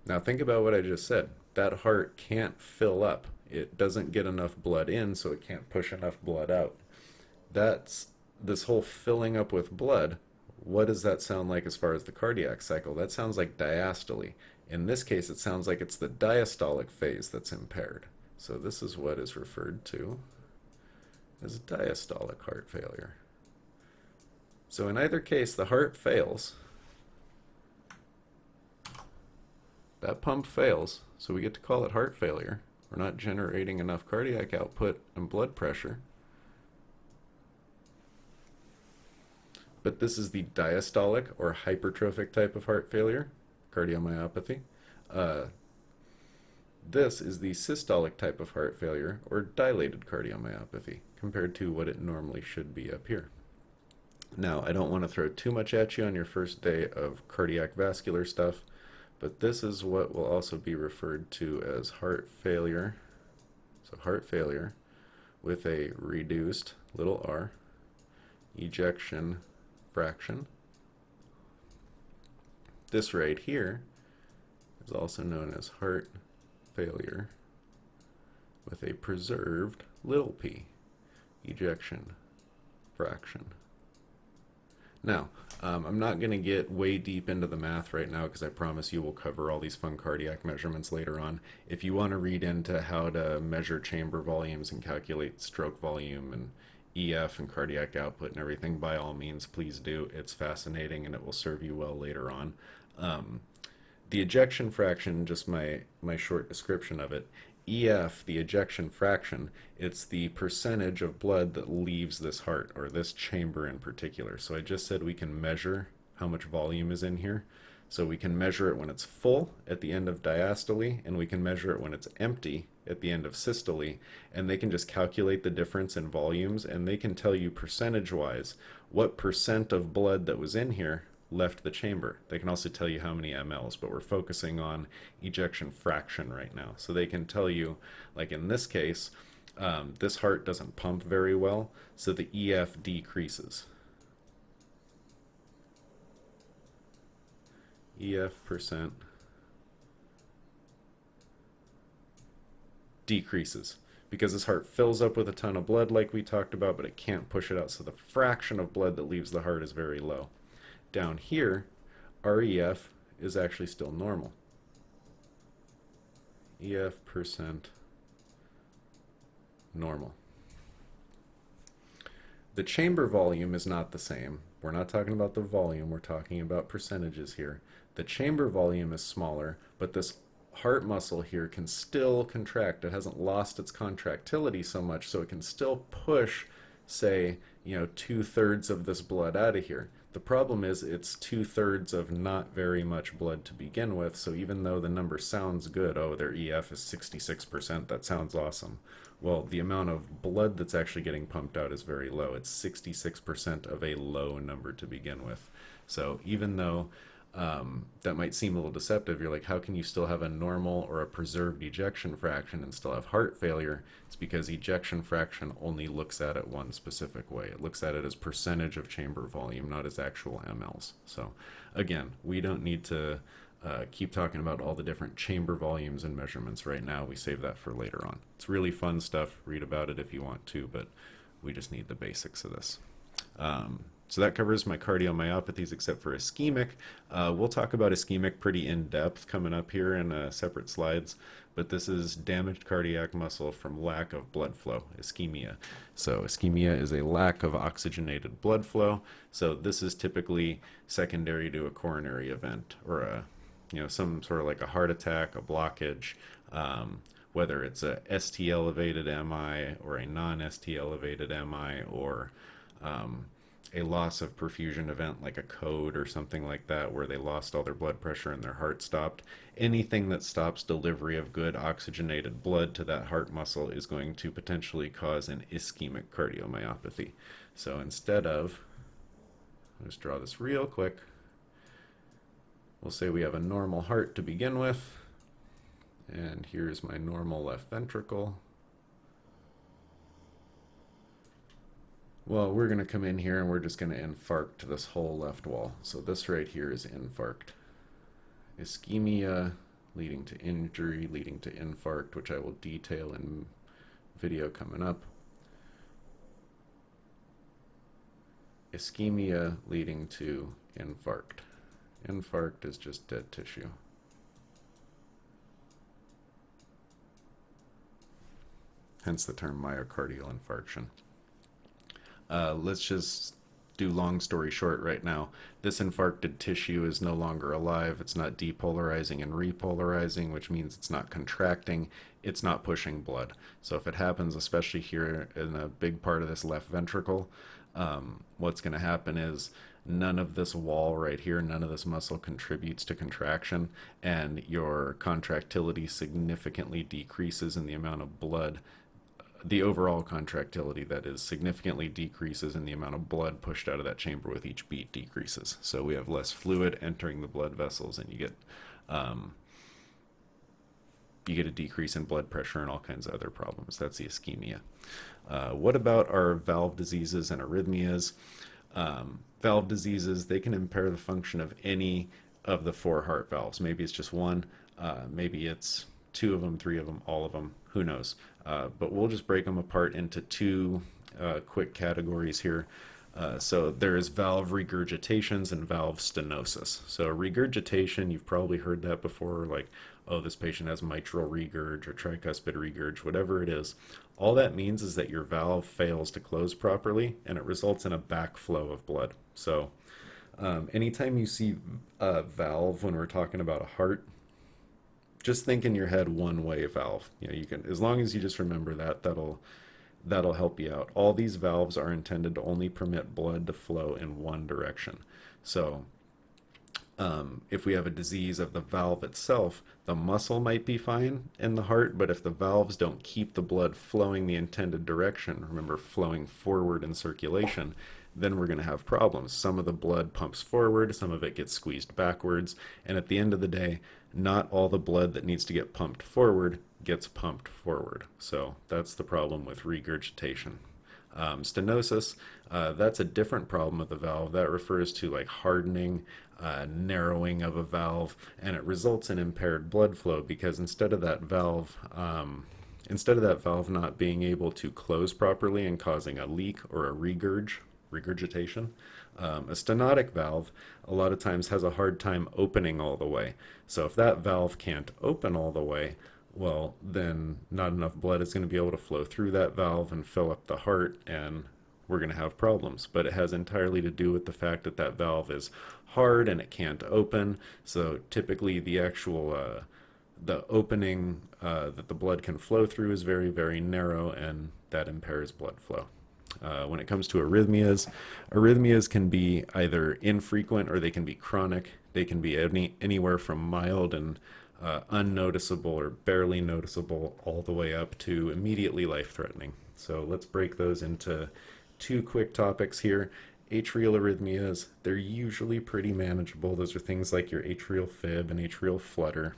Now think about what I just said. That heart can't fill up. It doesn't get enough blood in, so it can't push enough blood out. That's this whole filling up with blood. What does that sound like as far as the cardiac cycle? That sounds like diastole. In this case, it sounds like it's the diastolic phase that's impaired. So this is what is referred to as diastolic heart failure. So in either case, the heart fails. That pump fails, so we get to call it heart failure. We're not generating enough cardiac output and blood pressure. But this is the diastolic or hypertrophic type of heart failure, cardiomyopathy. This is the systolic type of heart failure or dilated cardiomyopathy compared to what it normally should be up here. Now, I don't want to throw too much at you on your first day of cardiac vascular stuff, but this is what will also be referred to as heart failure. So heart failure with a reduced little r ejection fraction. This right here is also known as heart failure with a preserved little p ejection fraction. Now, I'm not going to get way deep into the math right now because I promise you we'll cover all these fun cardiac measurements later on. If you want to read into how to measure chamber volumes and calculate stroke volume and EF and cardiac output and everything, by all means, please do. It's fascinating and it will serve you well later on. The ejection fraction, just my short description of it, EF, the ejection fraction, it's the percentage of blood that leaves this heart, or this chamber in particular. So I just said we can measure how much volume is in here. So we can measure it when it's full at the end of diastole, and we can measure it when it's empty at the end of systole, and they can just calculate the difference in volumes, and they can tell you percentage-wise what percent of blood that was in here left the chamber. They can also tell you how many mLs, but we're focusing on ejection fraction right now. So they can tell you, like in this case, this heart doesn't pump very well, so the EF decreases. EF percent decreases because this heart fills up with a ton of blood like we talked about, but it can't push it out, so the fraction of blood that leaves the heart is very low. Down here, REF is actually still normal. EF percent normal. The chamber volume is not the same. We're not talking about the volume, we're talking about percentages here. The chamber volume is smaller, but this heart muscle here can still contract. It hasn't lost its contractility so much, so it can still push, say, 2/3 of this blood out of here. The problem is it's 2/3 of not very much blood to begin with, so even though the number sounds good, oh, their EF is 66%, that sounds awesome. Well, the amount of blood that's actually getting pumped out is very low. It's 66% of a low number to begin with. So even though that might seem a little deceptive, you're like, how can you still have a normal or a preserved ejection fraction and still have heart failure? It's because ejection fraction only looks at it one specific way. It looks at it as percentage of chamber volume, not as actual mLs. So again, we don't need to keep talking about all the different chamber volumes and measurements right now. We save that for later on. It's really fun stuff. Read about it if you want to, but we just need the basics of this. So that covers my cardiomyopathies except for ischemic. We'll talk about ischemic pretty in depth coming up here in separate slides, but this is damaged cardiac muscle from lack of blood flow, ischemia. So ischemia is a lack of oxygenated blood flow. So this is typically secondary to a coronary event or some sort of like a heart attack, a blockage, whether it's a ST elevated MI or a non-ST elevated MI or a loss of perfusion event like a code or something like that where they lost all their blood pressure and their heart stopped. Anything that stops delivery of good oxygenated blood to that heart muscle is going to potentially cause an ischemic cardiomyopathy. So instead of, I'll just draw this real quick, we'll say we have a normal heart to begin with, and here's my normal left ventricle. Well, we're going to come in here and we're just going to infarct this whole left wall. So this right here is infarct. Ischemia leading to injury, leading to infarct, which I will detail in video coming up. Ischemia leading to infarct. Infarct is just dead tissue. Hence the term myocardial infarction. Let's just do long story short right now. This infarcted tissue is no longer alive. It's not depolarizing and repolarizing, which means it's not contracting. It's not pushing blood. So if it happens, especially here in a big part of this left ventricle, what's going to happen is none of this wall right here, none of this muscle contributes to contraction, and your contractility significantly decreases in the amount of blood. The overall contractility, that is, significantly decreases in the amount of blood pushed out of that chamber with each beat decreases. So we have less fluid entering the blood vessels, and you get a decrease in blood pressure and all kinds of other problems. That's the ischemia. What about our valve diseases and arrhythmias? Valve diseases, they can impair the function of any of the 4 heart valves. Maybe it's just one, maybe it's 2 of them, 3 of them, all of them, who knows? But we'll just break them apart into 2 quick categories here. So there is valve regurgitations and valve stenosis. So regurgitation, you've probably heard that before, like, oh, this patient has mitral regurg or tricuspid regurg, whatever it is. All that means is that your valve fails to close properly, and it results in a backflow of blood. So anytime you see a valve when we're talking about a heart, just think in your head one-way valve. You can, as long as you just remember that, that'll help you out. All these valves are intended to only permit blood to flow in one direction. So if we have a disease of the valve itself, the muscle might be fine in the heart, but if the valves don't keep the blood flowing the intended direction, remember flowing forward in circulation, then we're going to have problems. Some of the blood pumps forward, some of it gets squeezed backwards, and at the end of the day, not all the blood that needs to get pumped forward gets pumped forward. So that's the problem with regurgitation. Stenosis, that's a different problem with the valve. That refers to like hardening, narrowing of a valve, and it results in impaired blood flow because instead of that valve not being able to close properly and causing a leak or a regurgitation, a stenotic valve a lot of times has a hard time opening all the way. So if that valve can't open all the way, well, then not enough blood is going to be able to flow through that valve and fill up the heart, and we're going to have problems. But it has entirely to do with the fact that that valve is hard and it can't open. So typically the actual the opening that the blood can flow through is very, very narrow, and that impairs blood flow. When it comes to arrhythmias, arrhythmias can be either infrequent or they can be chronic. They can be anywhere from mild and unnoticeable or barely noticeable all the way up to immediately life-threatening. So let's break those into 2 quick topics here. Atrial arrhythmias, they're usually pretty manageable. Those are things like your atrial fib and atrial flutter.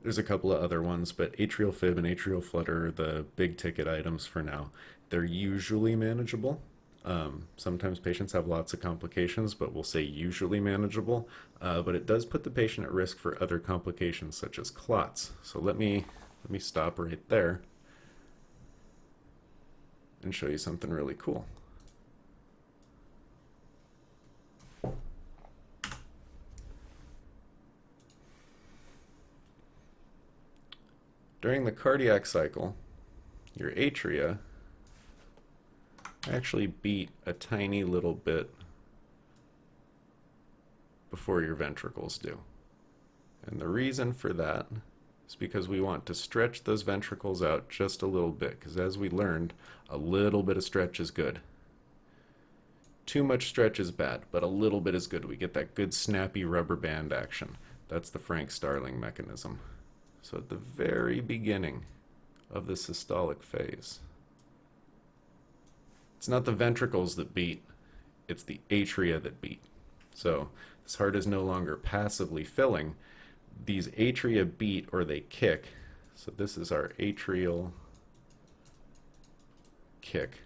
There's a couple of other ones, but atrial fib and atrial flutter are the big ticket items for now. They're usually manageable. Sometimes patients have lots of complications, but we'll say usually manageable. But it does put the patient at risk for other complications such as clots. So let me stop right there and show you something really cool. During the cardiac cycle, your atria actually beat a tiny little bit before your ventricles do. And the reason for that is because we want to stretch those ventricles out just a little bit, because as we learned, a little bit of stretch is good. Too much stretch is bad, but a little bit is good. We get that good snappy rubber band action. That's the Frank Starling mechanism. So at the very beginning of the systolic phase, it's not the ventricles that beat, it's the atria that beat. So this heart is no longer passively filling. These atria beat or they kick. So this is our atrial kick.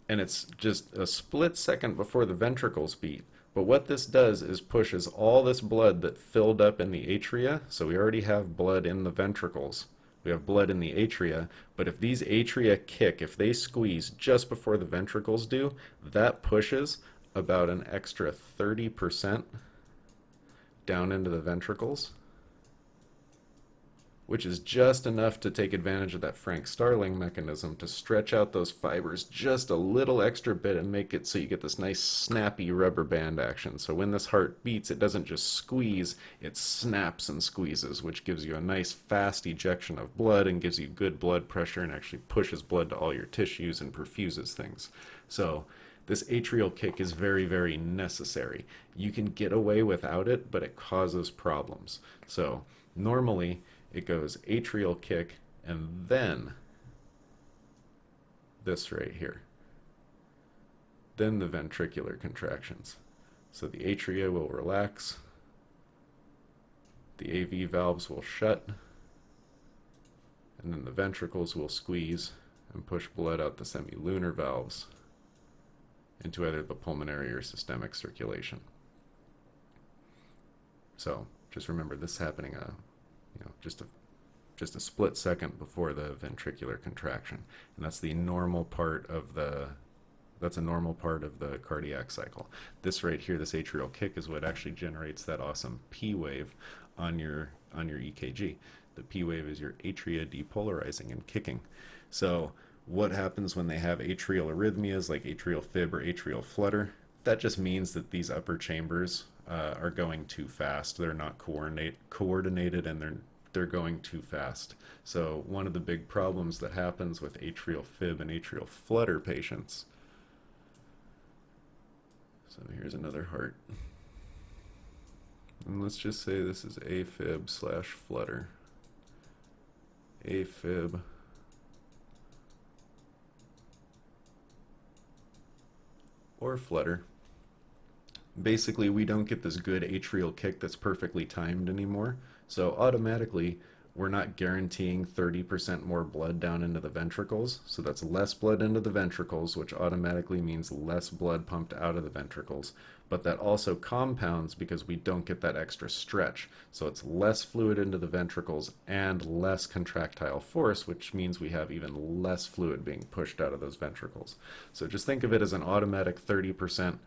and it's just a split second before the ventricles beat. But what this does is pushes all this blood that filled up in the atria, so we already have blood in the ventricles. We have blood in the atria, but if these atria kick, if they squeeze just before the ventricles do, that pushes about an extra 30% down into the ventricles, which is just enough to take advantage of that Frank Starling mechanism to stretch out those fibers just a little extra bit and make it so you get this nice snappy rubber band action. So when this heart beats, it doesn't just squeeze, it snaps and squeezes, which gives you a nice fast ejection of blood and gives you good blood pressure and actually pushes blood to all your tissues and perfuses things. So this atrial kick is very, very necessary. You can get away without it, but it causes problems. So normally, it goes atrial kick and then this right here. Then the ventricular contractions. So the atria will relax, the AV valves will shut, and then the ventricles will squeeze and push blood out the semilunar valves into either the pulmonary or systemic circulation. So just remember this happening just a split second before the ventricular contraction, and that's a normal part of the cardiac cycle. This right here, this atrial kick, is what actually generates that awesome P wave on your EKG. The P wave is your atria depolarizing and kicking. So what happens when they have atrial arrhythmias like atrial fib or atrial flutter? That just means that these upper chambers are going too fast. They're not coordinated, and they're going too fast. So one of the big problems that happens with atrial fib and atrial flutter patients. So here's another heart. And let's just say this is AFib / flutter. AFib or flutter. Basically, we don't get this good atrial kick that's perfectly timed anymore. So automatically, we're not guaranteeing 30% more blood down into the ventricles. So that's less blood into the ventricles, which automatically means less blood pumped out of the ventricles. But that also compounds because we don't get that extra stretch. So it's less fluid into the ventricles and less contractile force, which means we have even less fluid being pushed out of those ventricles. So just think of it as an automatic 30%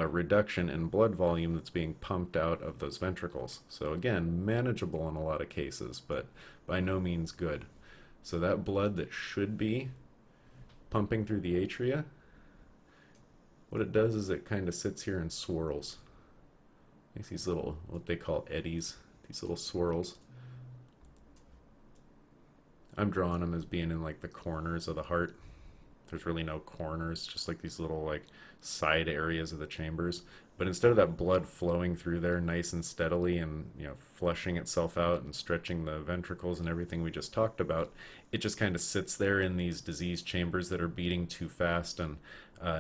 reduction in blood volume that's being pumped out of those ventricles. So again, manageable in a lot of cases, but by no means good. So that blood that should be pumping through the atria, what it does is it kind of sits here and swirls. Makes these little, what they call eddies, these little swirls. I'm drawing them as being in like the corners of the heart. There's really no corners, just like these little like side areas of the chambers. But instead of that blood flowing through there nice and steadily and flushing itself out and stretching the ventricles and everything we just talked about, it just kind of sits there in these diseased chambers that are beating too fast and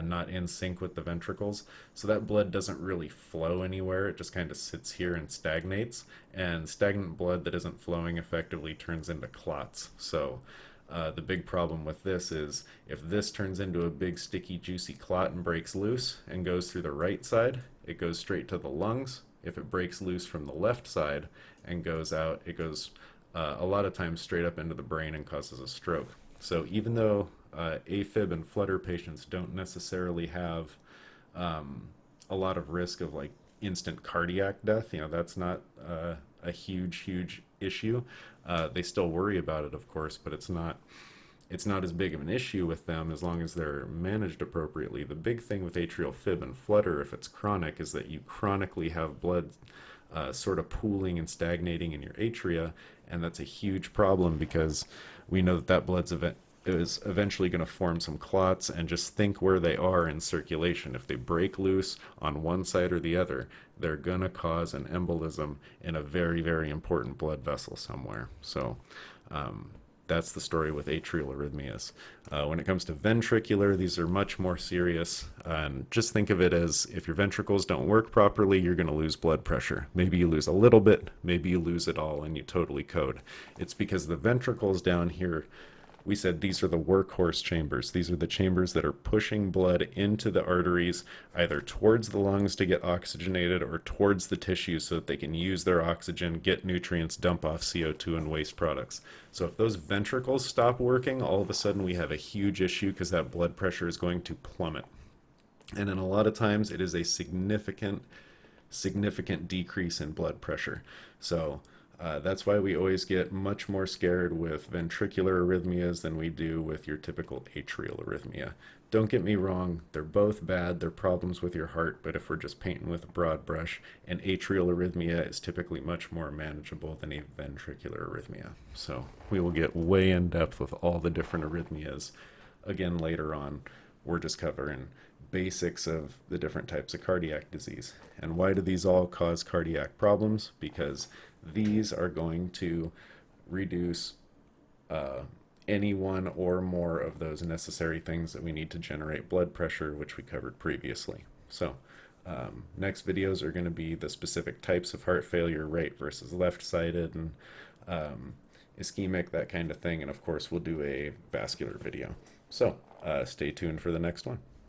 not in sync with the ventricles. So that blood doesn't really flow anywhere. It just kind of sits here and stagnates. And stagnant blood that isn't flowing effectively turns into clots. So the big problem with this is if this turns into a big sticky juicy clot and breaks loose and goes through the right side, it goes straight to the lungs. If it breaks loose from the left side and goes out, it goes a lot of times straight up into the brain and causes a stroke. So even though AFib and flutter patients don't necessarily have a lot of risk of like instant cardiac death, that's not a huge issue. They still worry about it, of course, but it's not as big of an issue with them as long as they're managed appropriately. The big thing with atrial fib and flutter, if it's chronic, is that you chronically have blood sort of pooling and stagnating in your atria, and that's a huge problem because we know that blood's is eventually going to form some clots, and just think where they are in circulation. If they break loose on one side or the other, they're going to cause an embolism in a very, very important blood vessel somewhere. So that's the story with atrial arrhythmias. When it comes to ventricular, these are much more serious. And just think of it as if your ventricles don't work properly, you're going to lose blood pressure. Maybe you lose a little bit, maybe you lose it all, and you totally code. It's because the ventricles down here We said these are the workhorse chambers. These are the chambers that are pushing blood into the arteries, either towards the lungs to get oxygenated or towards the tissue so that they can use their oxygen, get nutrients, dump off CO2 and waste products. So if those ventricles stop working, all of a sudden we have a huge issue because that blood pressure is going to plummet. And in a lot of times it is a significant decrease in blood pressure. So that's why we always get much more scared with ventricular arrhythmias than we do with your typical atrial arrhythmia. Don't get me wrong, they're both bad, they're problems with your heart, but if we're just painting with a broad brush, an atrial arrhythmia is typically much more manageable than a ventricular arrhythmia. So we will get way in depth with all the different arrhythmias again later on. We're just covering basics of the different types of cardiac disease. And why do these all cause cardiac problems? Because these are going to reduce any one or more of those necessary things that we need to generate blood pressure, which we covered previously. So next videos are going to be the specific types of heart failure, right versus left-sided, and ischemic, that kind of thing. And of course, we'll do a vascular video. So stay tuned for the next one.